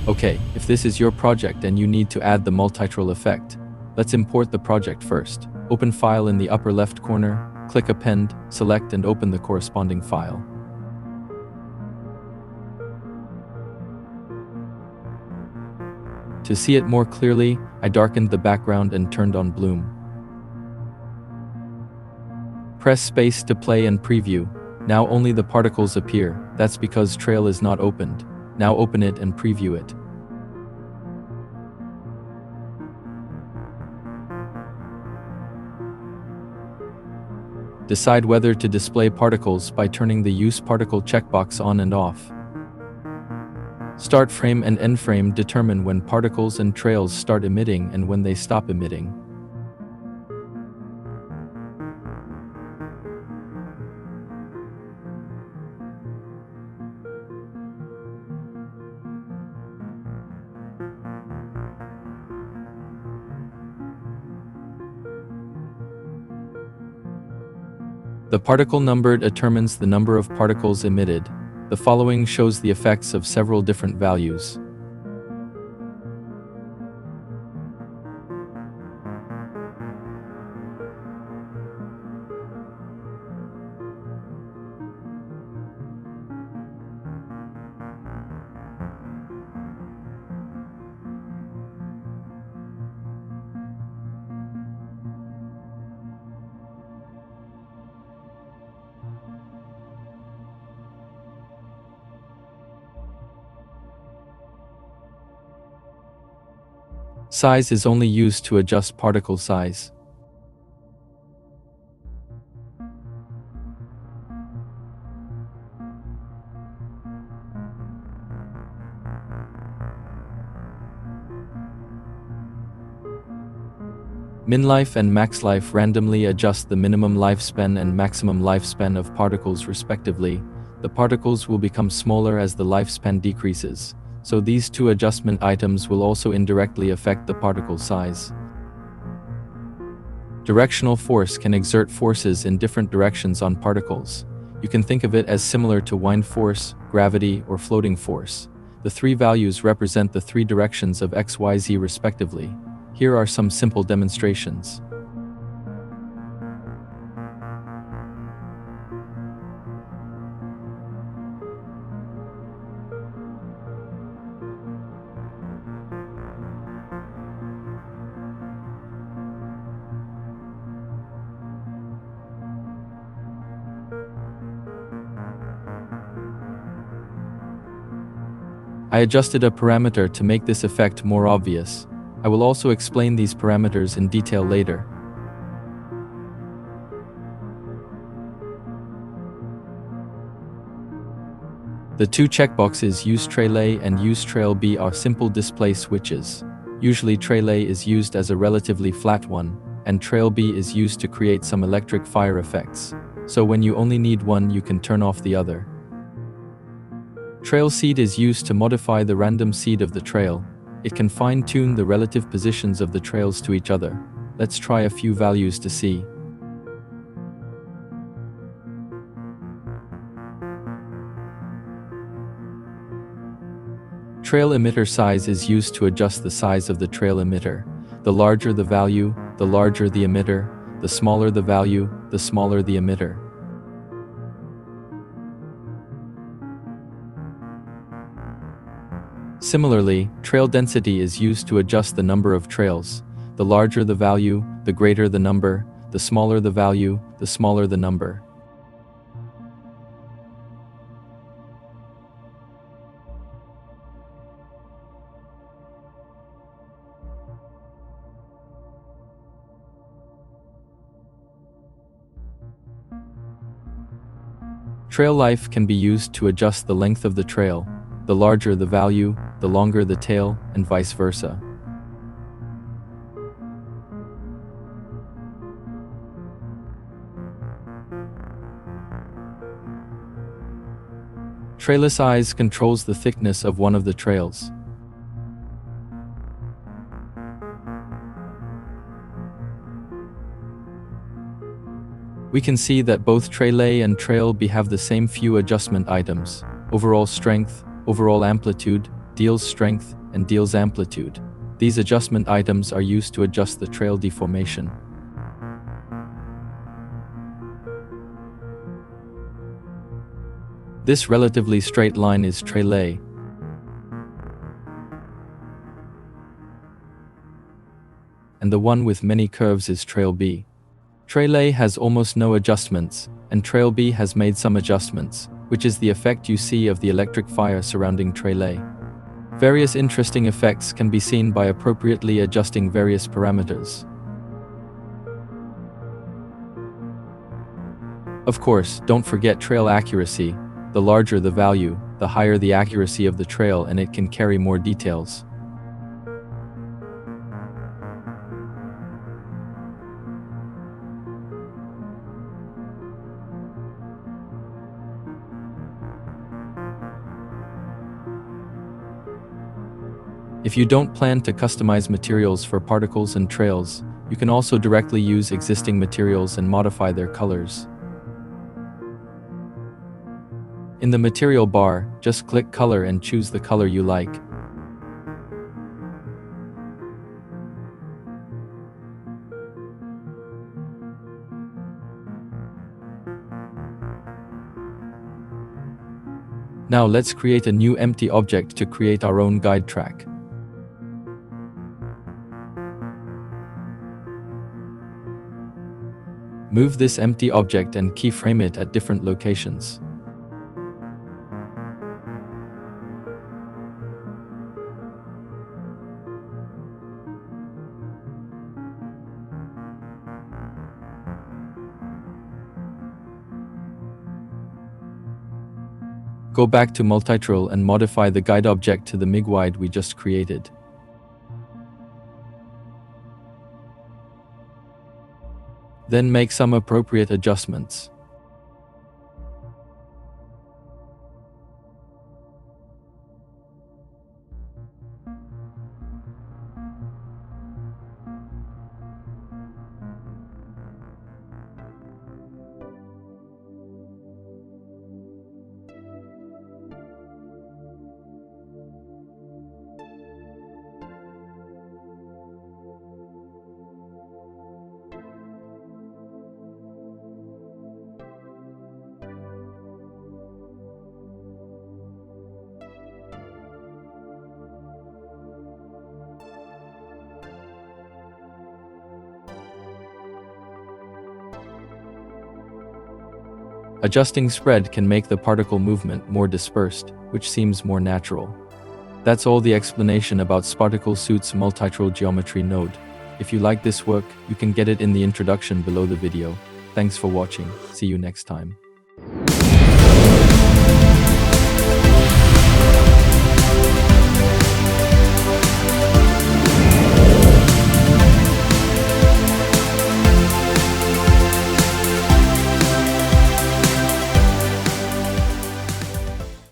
Okay, if this is your project and you need to add the multiTrail effect, let's import the project first. Open File in the upper left corner, click Append, select and open the corresponding file. To see it more clearly, I darkened the background and turned on bloom. Press space to play and preview. Now only the particles appear. That's because Trail is not opened. Now open it and preview it. Decide whether to display particles by turning the Use Particle checkbox on and off. Start frame and end frame determine when particles and trails start emitting and when they stop emitting. The particle number determines the number of particles emitted. The following shows the effects of several different values. Size is only used to adjust particle size. Min life and max life randomly adjust the minimum lifespan and maximum lifespan of particles respectively. The particles will become smaller as the lifespan decreases. So these two adjustment items will also indirectly affect the particle size. Directional force can exert forces in different directions on particles. You can think of it as similar to wind force, gravity, or floating force. The three values represent the three directions of x, y, z respectively. Here are some simple demonstrations. I adjusted a parameter to make this effect more obvious. I will also explain these parameters in detail later. The two checkboxes Use Trail A and Use Trail B are simple display switches. Usually Trail A is used as a relatively flat one, and Trail B is used to create some electric fire effects. So when you only need one, you can turn off the other. Trail seed is used to modify the random seed of the trail. It can fine-tune the relative positions of the trails to each other. Let's try a few values to see. Trail emitter size is used to adjust the size of the trail emitter. The larger the value, the larger the emitter. The smaller the value, the smaller the emitter. Similarly, trail density is used to adjust the number of trails. The larger the value, the greater the number. The smaller the value, the smaller the number. Trail life can be used to adjust the length of the trail. The larger the value, the longer the tail, and vice versa. Trail size controls the thickness of one of the trails. We can see that both Trail A and Trail B have the same few adjustment items: overall strength, overall amplitude, deals strength, and deals amplitude. These adjustment items are used to adjust the trail deformation. This relatively straight line is trail A, and the one with many curves is trail B. Trail A has almost no adjustments, and trail B has made some adjustments, which is the effect you see of the electric fire surrounding trail A. Various interesting effects can be seen by appropriately adjusting various parameters. Of course, don't forget trail accuracy. The larger the value, the higher the accuracy of the trail, and it can carry more details. If you don't plan to customize materials for particles and trails, you can also directly use existing materials and modify their colors. In the material bar, just click Color and choose the color you like. Now let's create a new empty object to create our own guide track. Move this empty object and keyframe it at different locations. Go back to multiTrail and modify the guide object to the MIG we just created. Then make some appropriate adjustments. Adjusting spread can make the particle movement more dispersed, which seems more natural. That's all the explanation about xParticle Suite's multiTrail geometry node. If you like this work, you can get it in the introduction below the video. Thanks for watching. See you next time.